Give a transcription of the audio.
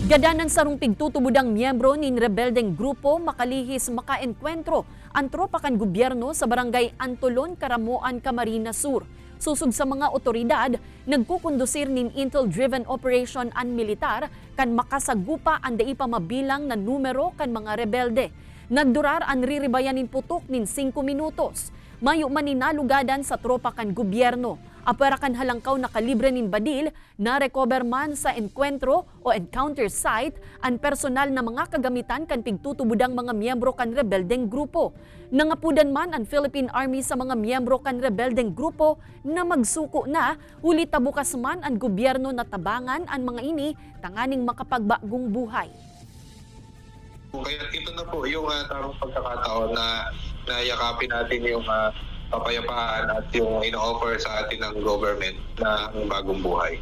Gadanan sa rung pigtutubudang miyembro nin rebeldeng grupo makalihis makaenkwentro ang tropa kan gobyerno sa barangay Antolon, Caramoan, Camarines Sur. Susug sa mga otoridad, nagkukondusir nin intel-driven operation an militar kan makasagupa ang daipa mabilang na numero kan mga rebelde. Nagdurar ang riribayanin putok nin 5 minutos. Mayo maninalugadan sa tropa kan gobyerno. Apera kan halangkaw na kalibre nin badil na recover man sa enkwentro o encounter site ang personal na mga kagamitan kan pigtutubudang mga miyembro kan rebeldeng grupo. Nangapudan man ang Philippine Army sa mga miyembro kan rebeldeng grupo na magsuko na, huli tabukas man ang gobyerno na tabangan ang mga ini tanganing makapagbagong buhay. Kaya ito na po yung tamang pagkakataon na yakapin natin yung kapayapaan at yung ino-offer sa atin ng government na bagong buhay.